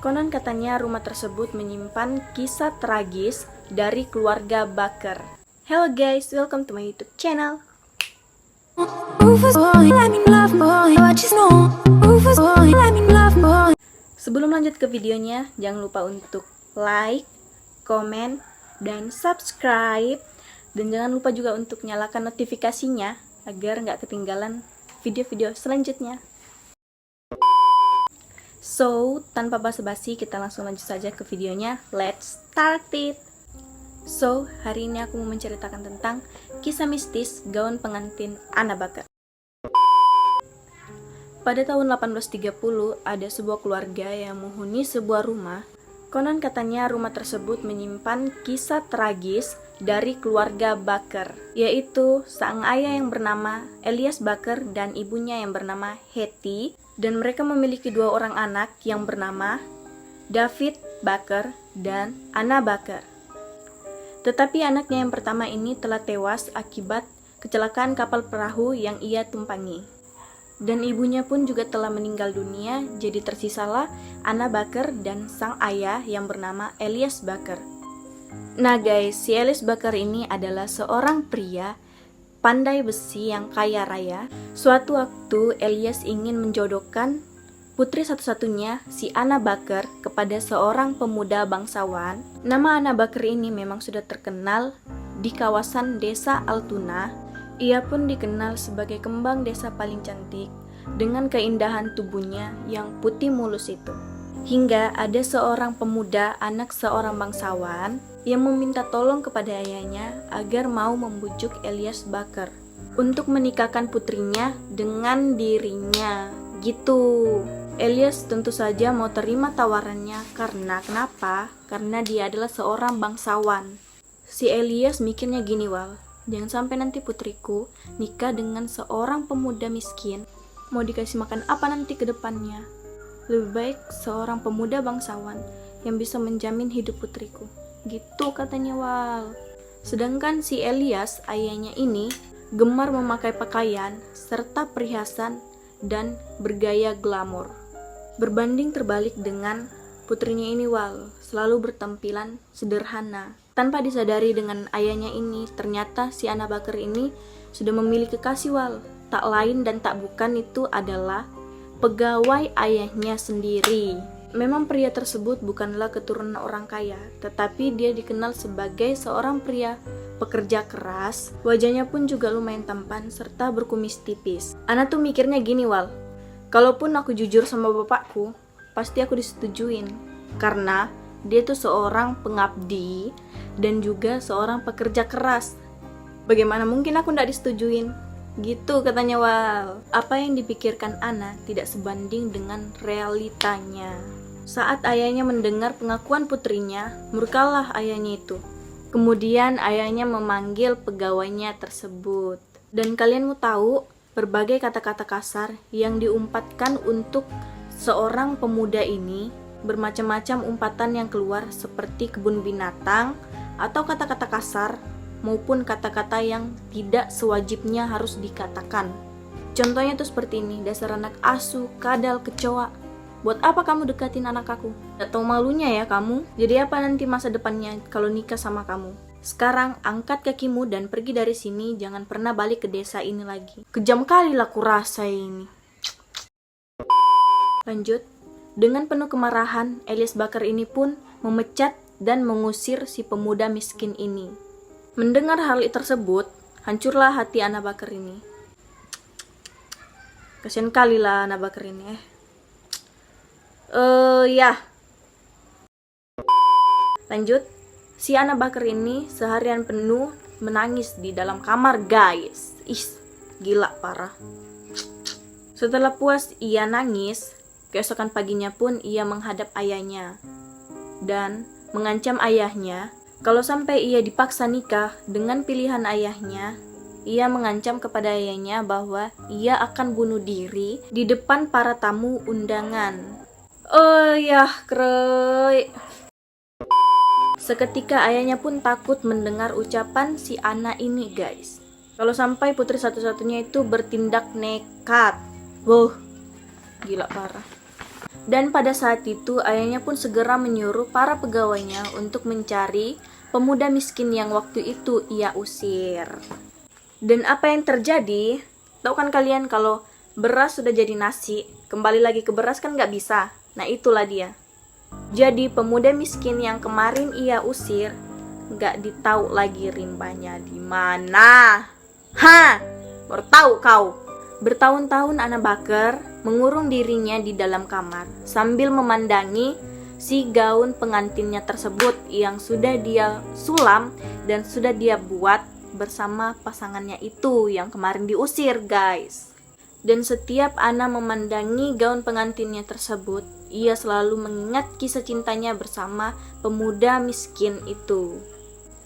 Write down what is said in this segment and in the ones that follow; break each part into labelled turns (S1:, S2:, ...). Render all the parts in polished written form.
S1: Konon katanya rumah tersebut menyimpan kisah tragis dari keluarga Bakar. Hello guys, welcome to my YouTube channel. Sebelum lanjut ke videonya, jangan lupa untuk like, komen, dan subscribe. Dan jangan lupa juga untuk nyalakan notifikasinya agar nggak ketinggalan video-video selanjutnya. So, tanpa basa-basi kita langsung lanjut saja ke videonya. Let's start it! So, hari ini aku mau menceritakan tentang kisah mistis gaun pengantin Anna Bakar. Pada tahun 1830, ada sebuah keluarga yang menghuni sebuah rumah. Konon katanya rumah tersebut menyimpan kisah tragis dari keluarga Bakar, yaitu sang ayah yang bernama Elias Bakar dan ibunya yang bernama Hetty, dan mereka memiliki dua orang anak yang bernama David Bakar dan Anna Bakar. Tetapi anaknya yang pertama ini telah tewas akibat kecelakaan kapal perahu yang ia tumpangi. Dan ibunya pun juga telah meninggal dunia, jadi tersisalah Anna Bakar dan sang ayah yang bernama Elias Bakar. Nah guys, si Elias Bakar ini adalah seorang pria pandai besi yang kaya raya. Suatu waktu Elias ingin menjodohkan putri satu-satunya, si Anna Bakar, kepada seorang pemuda bangsawan. Nama Anna Bakar ini memang sudah terkenal di kawasan desa Altuna. Ia pun dikenal sebagai kembang desa paling cantik dengan keindahan tubuhnya yang putih mulus itu. Hingga ada seorang pemuda anak seorang bangsawan yang meminta tolong kepada ayahnya agar mau membujuk Elias Bakar untuk menikahkan putrinya dengan dirinya. Gitu. Elias tentu saja mau terima tawarannya karena kenapa? Karena dia adalah seorang bangsawan. Si Elias mikirnya gini, jangan sampai nanti putriku nikah dengan seorang pemuda miskin. Mau dikasih makan apa nanti ke depannya? Lebih baik seorang pemuda bangsawan yang bisa menjamin hidup putriku. Gitu katanya Sedangkan si Elias, ayahnya ini, gemar memakai pakaian serta perhiasan dan bergaya glamor. Berbanding terbalik dengan putrinya ini selalu bertampilan sederhana. Tanpa disadari dengan ayahnya ini, ternyata si Anna Bakar ini sudah memiliki kekasih tak lain dan tak bukan itu adalah pegawai ayahnya sendiri. Memang pria tersebut bukanlah keturunan orang kaya, tetapi dia dikenal sebagai seorang pria pekerja keras. Wajahnya pun juga lumayan tampan serta berkumis tipis. Ana tuh mikirnya gini kalaupun aku jujur sama bapakku, pasti aku disetujuin. Karena dia tuh seorang pengabdi dan juga seorang pekerja keras. Bagaimana mungkin aku nggak disetujuin? Gitu katanya Apa yang dipikirkan Ana tidak sebanding dengan realitanya. Saat ayahnya mendengar pengakuan putrinya, murkalah ayahnya itu. Kemudian ayahnya memanggil pegawainya tersebut. Dan kalian mau tahu, berbagai kata-kata kasar yang diumpatkan untuk seorang pemuda ini, bermacam-macam umpatan yang keluar seperti kebun binatang atau kata-kata kasar maupun kata-kata yang tidak sewajibnya harus dikatakan. Contohnya tuh seperti ini, dasar anak asu, kadal, kecoa. Buat apa kamu dekatin anak aku? Gak tau malunya ya kamu? Jadi apa nanti masa depannya kalau nikah sama kamu? Sekarang angkat kakimu dan pergi dari sini, jangan pernah balik ke desa ini lagi. Kejam kali lah kurasa ini. Lanjut, dengan penuh kemarahan, Elias Bakar ini pun memecat dan mengusir si pemuda miskin ini. Mendengar hal tersebut, hancurlah hati Anna Bakar ini. Kasian kali lah Anna Bakar ini Lanjut, si Anna Bakar ini seharian penuh menangis di dalam kamar guys. Gila parah. Setelah puas ia nangis, keesokan paginya pun ia menghadap ayahnya dan mengancam ayahnya. Kalau sampai ia dipaksa nikah dengan pilihan ayahnya, ia mengancam kepada ayahnya bahwa ia akan bunuh diri di depan para tamu undangan. Kroi. Seketika ayahnya pun takut mendengar ucapan si Anna ini guys. Kalau sampai putri satu-satunya itu bertindak nekat. Gila parah. Dan pada saat itu ayahnya pun segera menyuruh para pegawainya untuk mencari pemuda miskin yang waktu itu ia usir. Dan apa yang terjadi? Tahu kan kalian kalau beras sudah jadi nasi, kembali lagi ke beras kan nggak bisa. Nah itulah dia. Jadi pemuda miskin yang kemarin ia usir nggak ditahu lagi rimbanya di mana. Baru tahu kau. Bertahun-tahun Ana Bakar mengurung dirinya di dalam kamar sambil memandangi si gaun pengantinnya tersebut yang sudah dia sulam dan sudah dia buat bersama pasangannya itu yang kemarin diusir, guys. Dan setiap Ana memandangi gaun pengantinnya tersebut, ia selalu mengingat kisah cintanya bersama pemuda miskin itu.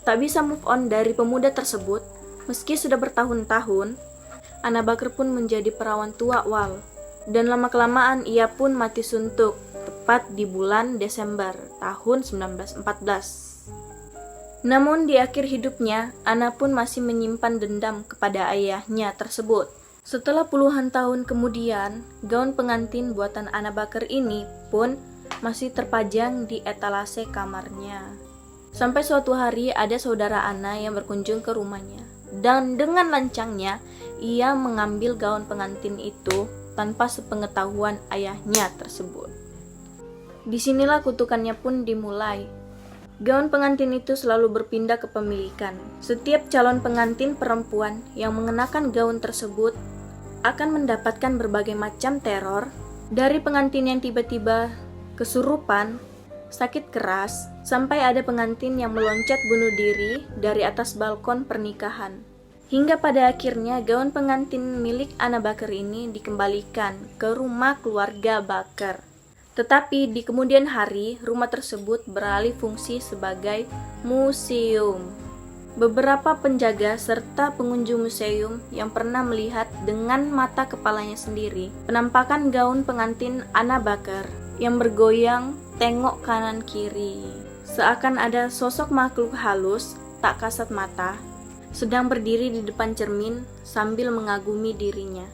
S1: Tak bisa move on dari pemuda tersebut, meski sudah bertahun-tahun. Ana Bakar pun menjadi perawan tua wal, dan lama-kelamaan ia pun mati suntuk, tepat di bulan Desember tahun 1914. Namun di akhir hidupnya, Ana pun masih menyimpan dendam kepada ayahnya tersebut. Setelah puluhan tahun kemudian, gaun pengantin buatan Ana Bakar ini pun masih terpajang di etalase kamarnya. Sampai suatu hari ada saudara Ana yang berkunjung ke rumahnya, dan dengan lancangnya ia mengambil gaun pengantin itu tanpa sepengetahuan ayahnya tersebut. Disinilah kutukannya pun dimulai. Gaun pengantin itu selalu berpindah kepemilikan. Setiap calon pengantin perempuan yang mengenakan gaun tersebut akan mendapatkan berbagai macam teror, dari pengantin yang tiba-tiba kesurupan, sakit keras, sampai ada pengantin yang meloncat bunuh diri dari atas balkon pernikahan. Hingga pada akhirnya gaun pengantin milik Ana Bakar ini dikembalikan ke rumah keluarga Bakar. Tetapi di kemudian hari, rumah tersebut beralih fungsi sebagai museum. Beberapa penjaga serta pengunjung museum yang pernah melihat dengan mata kepalanya sendiri penampakan gaun pengantin Ana Bakar yang bergoyang tengok kanan kiri. Seakan ada sosok makhluk halus tak kasat mata sedang berdiri di depan cermin sambil mengagumi dirinya.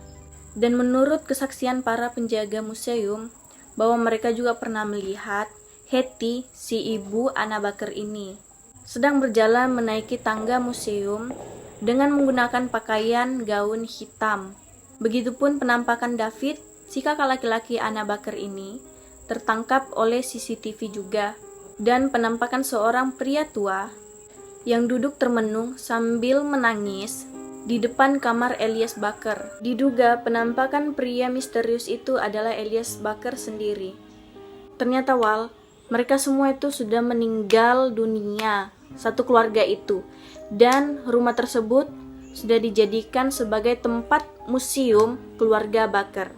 S1: Dan menurut kesaksian para penjaga museum, bahwa mereka juga pernah melihat Hetty, si ibu Ana Bakar ini, sedang berjalan menaiki tangga museum dengan menggunakan pakaian gaun hitam. Begitupun penampakan David, si kakak laki-laki Ana Bakar ini, tertangkap oleh CCTV juga, dan penampakan seorang pria tua yang duduk termenung sambil menangis di depan kamar Elias Bakar. Diduga penampakan pria misterius itu adalah Elias Bakar sendiri. Ternyata wal, mereka semua itu sudah meninggal dunia, satu keluarga itu, dan rumah tersebut sudah dijadikan sebagai tempat museum keluarga Bakar.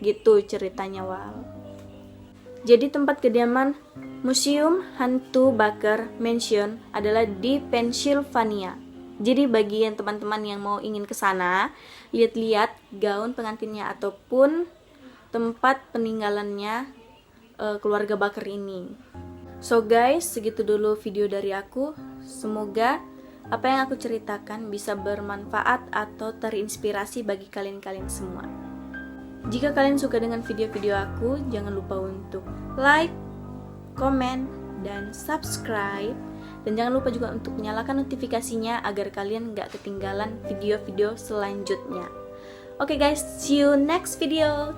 S1: Gitu ceritanya wal. Jadi tempat kediaman Museum Hantu Bakar Mansion adalah di Pennsylvania. Jadi bagi yang teman-teman yang mau ingin ke sana, lihat-lihat gaun pengantinnya ataupun tempat peninggalannya keluarga Bakar ini. So guys, segitu dulu video dari aku. Semoga apa yang aku ceritakan bisa bermanfaat atau terinspirasi bagi kalian-kalian semua. Jika kalian suka dengan video-video aku, jangan lupa untuk like, komen, dan subscribe. Dan jangan lupa juga untuk menyalakan notifikasinya agar kalian gak ketinggalan video-video selanjutnya. Oke guys, see you next video.